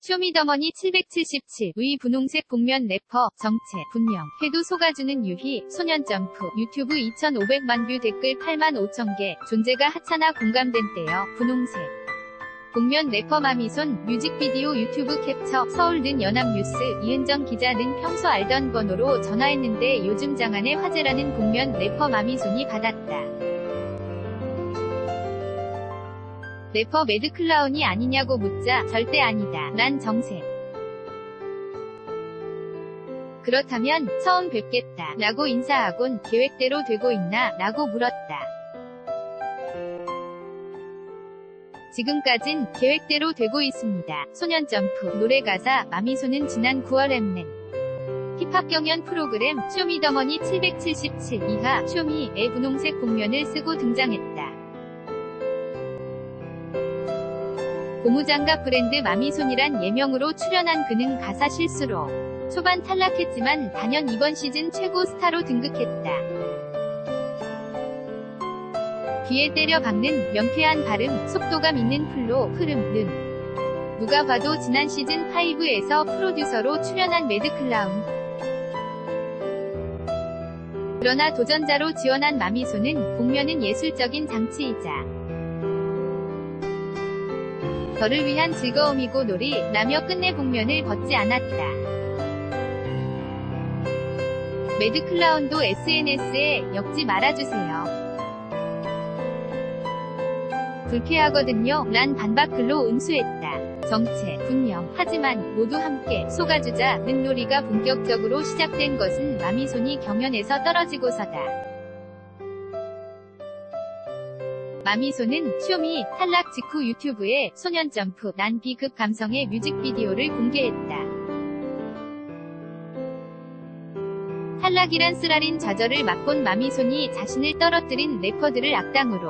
쇼미더머니 777의 분홍색 복면 래퍼, 정체, 분명, 해도 속아주는 유희, 소년점프, 유튜브 2,500만 뷰 댓글 8만 5천 개, 존재가 하찮아 공감된 때여, 분홍색. 복면 래퍼 마미손, 뮤직비디오 유튜브 캡처, 서울는 연합뉴스, 이은정 기자는 평소 알던 번호로 전화했는데 요즘 장안의 화제라는 복면 래퍼 마미손이 받았다. 래퍼 매드클라운이 아니냐고 묻자 절대 아니다. 난 정색. 그렇다면 처음 뵙겠다. 라고 인사하곤 계획대로 되고 있나? 라고 물었다. 지금까진 계획대로 되고 있습니다. 소년점프 노래 가사 마미손은 지난 9월 엠넷 힙합 경연 프로그램 쇼미더머니 777 이하 쇼미의 분홍색 복면을 쓰고 등장했다. 고무장갑 브랜드 마미손이란 예명으로 출연한 그는 가사 실수로 초반 탈락했지만 단연 이번 시즌 최고 스타로 등극했다. 귀에 때려 박는 명쾌한 발음, 속도감 있는 플로, 흐름, 누가 봐도 지난 시즌 5에서 프로듀서로 출연한 매드클라운. 그러나 도전자로 지원한 마미손은 복면은 예술적인 장치이자 저를 위한 즐거움이고 놀이, 라며 끝내 복면을 벗지 않았다. 매드클라운도 SNS에 엮지 말아주세요. 불쾌하거든요. 란 반박글로 응수했다. 정체, 분명, 하지만 모두 함께 속아주자는 놀이가 본격적으로 시작된 것은 마미손이 경연에서 떨어지고서다. 마미손은 쇼미 탈락 직후 유튜브에 소년점프 난 B급 감성의 뮤직비디오를 공개했다. 탈락이란 쓰라린 좌절을 맛본 마미손이 자신을 떨어뜨린 래퍼들을 악당으로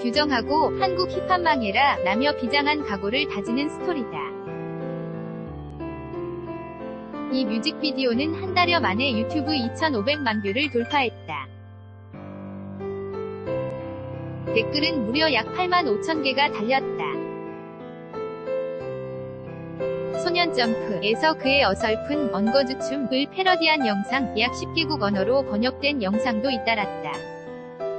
규정하고 한국 힙합 망해라 라며 비장한 각오를 다지는 스토리다. 이 뮤직비디오는 한 달여 만에 유튜브 2,500만 뷰를 돌파했다. 댓글은 무려 약 8만 5천 개가 달렸다. 소년점프에서 그의 어설픈 언거주춤을 패러디한 영상, 약 10개국 언어로 번역된 영상도 잇따랐다.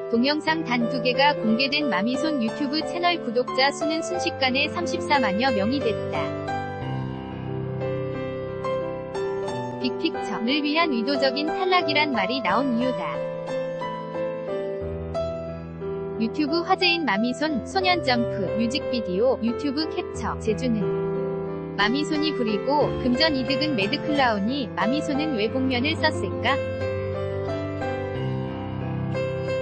동영상 단 2개가 공개된 마미손 유튜브 채널 구독자 수는 순식간에 34만여 명이 됐다. 빅픽처를 위한 의도적인 탈락이란 말이 나온 이유다. 유튜브 화제인 마미손, 소년점프, 뮤직비디오, 유튜브 캡처, 제주는 마미손이 부리고 금전 이득은 매드클라운이 마미손은 왜 복면을 썼을까?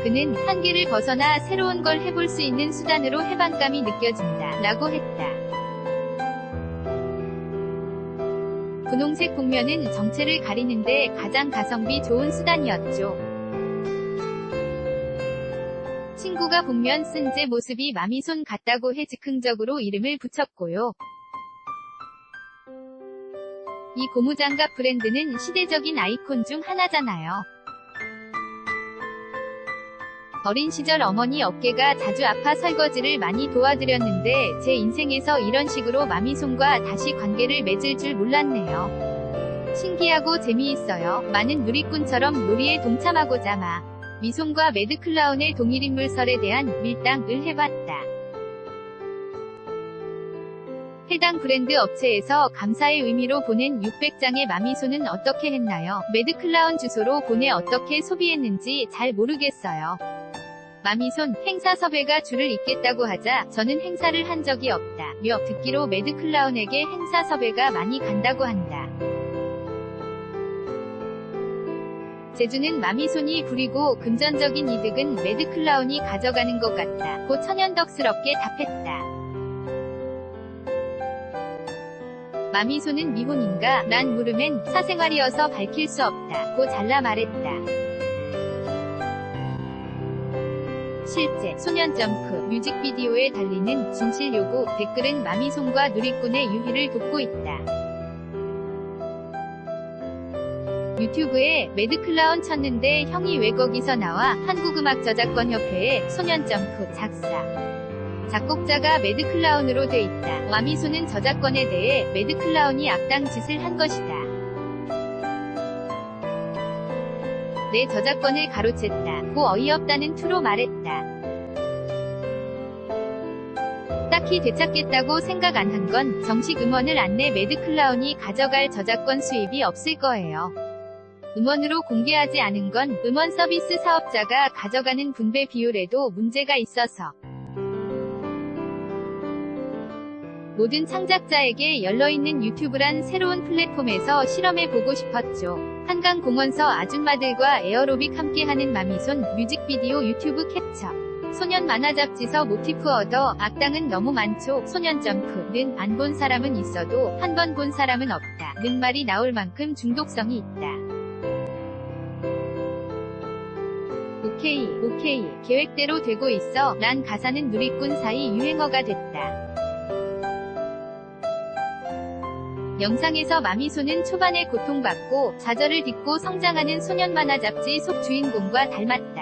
그는 한계를 벗어나 새로운 걸 해볼 수 있는 수단으로 해방감이 느껴진다. 라고 했다. 분홍색 복면은 정체를 가리는데 가장 가성비 좋은 수단이었죠. 친구가 복면 쓴 제 모습이 마미손 같다고 해 즉흥적으로 이름을 붙였고요. 이 고무장갑 브랜드는 시대적인 아이콘 중 하나잖아요. 어린 시절 어머니 어깨가 자주 아파 설거지를 많이 도와드렸는데 제 인생에서 이런 식으로 마미손과 다시 관계를 맺을 줄 몰랐네요. 신기하고 재미있어요. 많은 누리꾼처럼 놀이에 동참하고자 미손과 매드클라운의 동일인물설에 대한 밀당을 해봤다. 해당 브랜드 업체에서 감사의 의미로 보낸 600장의 마미손은 어떻게 했나요? 매드클라운 주소로 보내 어떻게 소비했는지 잘 모르겠어요. 마미손, 행사 섭외가 줄을 잇겠다고 하자 저는 행사를 한 적이 없다. 며 듣기로 매드클라운에게 행사 섭외가 많이 간다고 한다. 제주는 마미손이 부리고 금전적인 이득은 매드클라운이 가져가는 것 같다. 고 천연덕스럽게 답했다. 마미손은 미혼인가? 난 물음엔 사생활이어서 밝힐 수 없다. 고 잘라 말했다. 실제 소년점프 뮤직비디오에 달리는 진실 요구 댓글은 마미손과 누리꾼의 유희를 돕고 있다. 유튜브에 매드클라운 쳤는데 형이 왜 거기서 나와? 한국음악저작권협회에 소년점프 작사 작곡자가 매드클라운으로 돼 있다. 마미소는 저작권에 대해 매드클라운이 악당 짓을 한 것이다. 내 저작권을 가로챘다. 고 어이없다는 투로 말했다. 딱히 되찾겠다고 생각 안 한 건 정식 음원을 안 내 매드클라운이 가져갈 저작권 수입이 없을 거예요. 음원으로 공개하지 않은 건 음원 서비스 사업자가 가져가는 분배 비율에도 문제가 있어서 모든 창작자에게 열려있는 유튜브란 새로운 플랫폼에서 실험해보고 싶었죠. 한강공원서 아줌마들과 에어로빅 함께하는 마미손 뮤직비디오 유튜브 캡처. 소년 만화 잡지서 모티프 얻어 악당은 너무 많죠. 소년점프는 안 본 사람은 있어도 한 번 본 사람은 없다. 는 말이 나올 만큼 중독성이 있다. 오케이 계획대로 되고 있어. 란 가사는 누리꾼 사이 유행어가 됐다. 영상에서 마미소는 초반에 고통받고 좌절을 딛고 성장하는 소년 만화 잡지 속 주인공과 닮았다.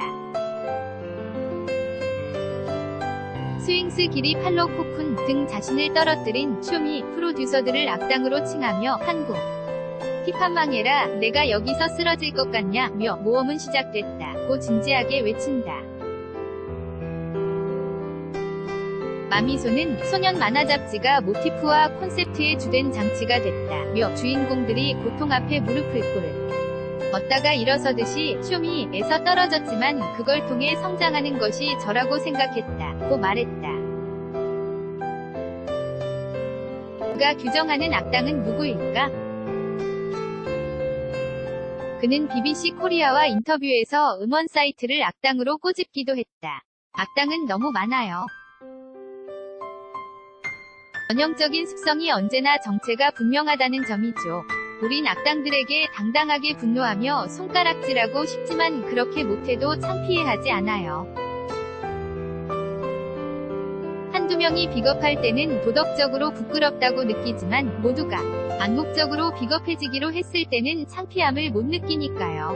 스윙스 기리 팔로 코쿤 등 자신을 떨어뜨린 쇼미 프로듀서들을 악당으로 칭하며 한국 힙합 망해라 내가 여기서 쓰러질 것 같냐며 모험은 시작됐다. 고 진지하게 외친다. 마미소는 소년 만화 잡지가 모티프와 콘셉트의 주된 장치가 됐다며 주인공들이 고통 앞에 무릎을 꿇었다가 일어서듯이 쇼미에서 떨어졌지만 그걸 통해 성장하는 것이 저라고 생각했다. 고 말했다. 그가 규정하는 악당은 누구일까? 그는 BBC 코리아와 인터뷰에서 음원 사이트를 악당으로 꼬집기도 했다. 악당은 너무 많아요. 전형적인 습성이 언제나 정체가 분명하다는 점이죠. 우린 악당들에게 당당하게 분노하며 손가락질하고 싶지만 그렇게 못해도 창피해하지 않아요. 한두 명이 비겁할 때는 도덕적으로 부끄럽다고 느끼지만 모두가 암묵적으로 비겁해지기로 했을 때는 창피함을 못 느끼니까요.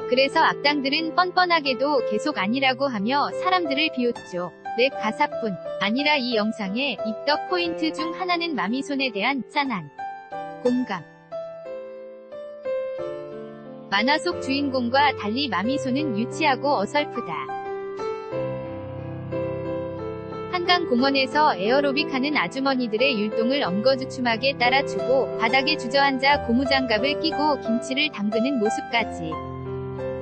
그래서 악당들은 뻔뻔하게도 계속 아니라고 하며 사람들을 비웃죠. 랩 가사뿐 아니라 이 영상의 입덕 포인트 중 하나는 마미손에 대한 짠한 공감. 만화 속 주인공과 달리 마미손은 유치하고 어설프다. 한강공원에서 에어로빅 하는 아주머니들의 율동을 엉거주춤하게 따라주고 바닥에 주저앉아 고무장갑을 끼고 김치를 담그는 모습까지.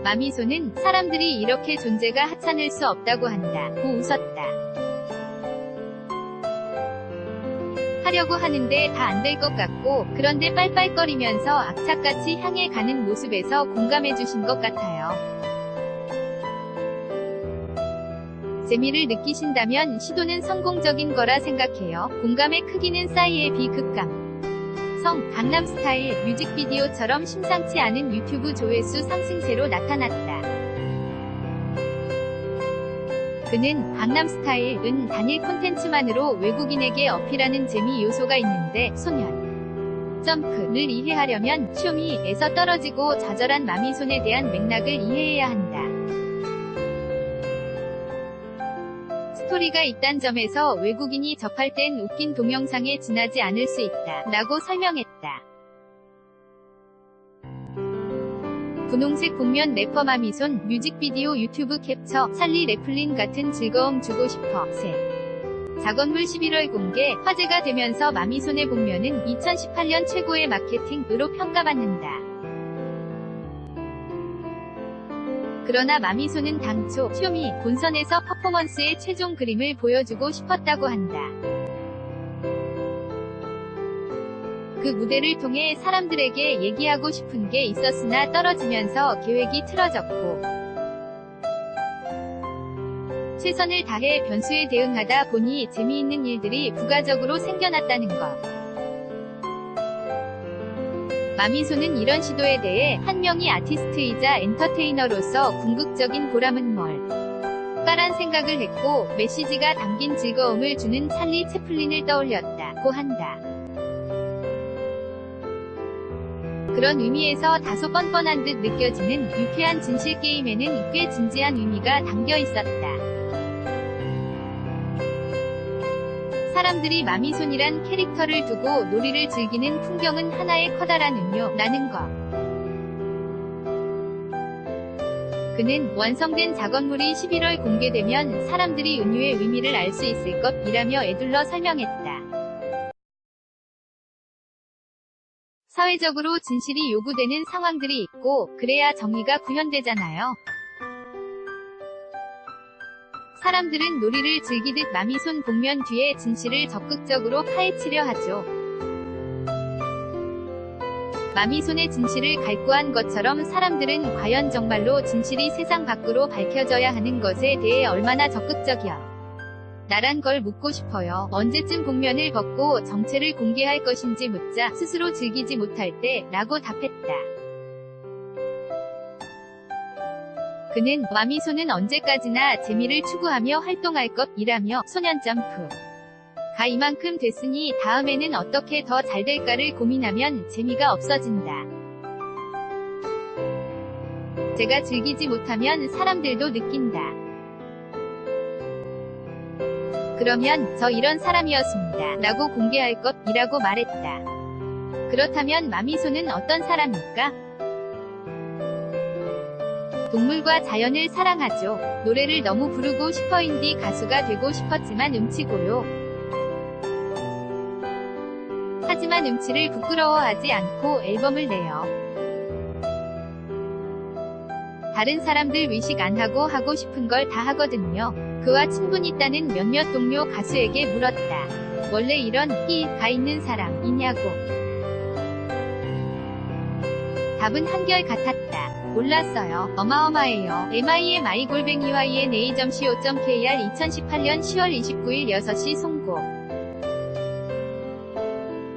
마미소는 사람들이 이렇게 존재가 하찮을 수 없다고 한다. 고 웃었다. 하려고 하는데 다 안 될 것 같고 그런데 빨빨거리면서 악착같이 향해 가는 모습에서 공감해주신 것 같아요. 재미를 느끼신다면 시도는 성공적인 거라 생각해요. 공감의 크기는 싸이의 비극감. 성, 강남스타일 뮤직비디오처럼 심상치 않은 유튜브 조회수 상승세로 나타났다. 그는 강남스타일은 단일 콘텐츠만으로 외국인에게 어필하는 재미 요소가 있는데 소년 점프를 이해하려면 쇼미에서 떨어지고 좌절한 마미손에 대한 맥락을 이해해야 한다. 스토리가 있단 점에서 외국인이 접할 땐 웃긴 동영상에 지나지 않을 수 있다. 라고 설명했다. 분홍색 복면 래퍼 마미손 뮤직비디오 유튜브 캡처 찰리 래플린 같은 즐거움 주고 싶어 새 작업물 11월 공개 화제가 되면서 마미손의 복면은 2018년 최고의 마케팅으로 평가받는다. 그러나 마미소는 당초 쇼미 본선에서 퍼포먼스의 최종 그림을 보여주고 싶었다고 한다. 그 무대를 통해 사람들에게 얘기하고 싶은 게 있었으나 떨어지면서 계획이 틀어졌고 최선을 다해 변수에 대응하다 보니 재미있는 일들이 부가적으로 생겨났다는 것. 마미소는 이런 시도에 대해 한 명의 아티스트이자 엔터테이너로서 궁극적인 보람은 뭘까란 생각을 했고 메시지가 담긴 즐거움을 주는 찰리 채플린을 떠올렸다고 한다. 그런 의미에서 다소 뻔뻔한 듯 느껴지는 유쾌한 진실 게임에는 꽤 진지한 의미가 담겨 있었다. 사람들이 마미손이란 캐릭터를 두고 놀이를 즐기는 풍경은 하나의 커다란 음료라는 것. 그는 완성된 작업물이 11월 공개되면 사람들이 은유의 의미를 알 수 있을 것이라며 에둘러 설명했다. 사회적으로 진실이 요구되는 상황들이 있고 그래야 정의가 구현되잖아요. 사람들은 놀이를 즐기듯 마미손 복면 뒤에 진실을 적극적으로 파헤치려 하죠. 마미손의 진실을 갈구한 것처럼 사람들은 과연 정말로 진실이 세상 밖으로 밝혀져야 하는 것에 대해 얼마나 적극적이야 나란 걸 묻고 싶어요. 언제쯤 복면을 벗고 정체를 공개할 것인지 묻자 스스로 즐기지 못할 때 라고 답했다. 그는 마미손은 언제까지나 재미를 추구하며 활동할 것이라며 소년점프 가 이만큼 됐으니 다음에는 어떻게 더 잘 될까를 고민하면 재미가 없어진다. 제가 즐기지 못하면 사람들도 느낀다. 그러면 저 이런 사람이었습니다 라고 공개할 것이라고 말했다. 그렇다면 마미손은 어떤 사람일까? 동물과 자연을 사랑하죠. 노래를 너무 부르고 싶어 인디 가수가 되고 싶었지만 음치고요. 하지만 음치를 부끄러워하지 않고 앨범을 내요. 다른 사람들 의식 안 하고 싶은 걸 다 하거든요. 그와 친분 있다는 몇몇 동료 가수에게 물었다. 원래 이런 끼가 있는 사람이냐고. 답은 한결 같았다. 몰랐어요. 어마어마해요. MIMI-YNA.co.kr 2018년 10월 29일 6시 송고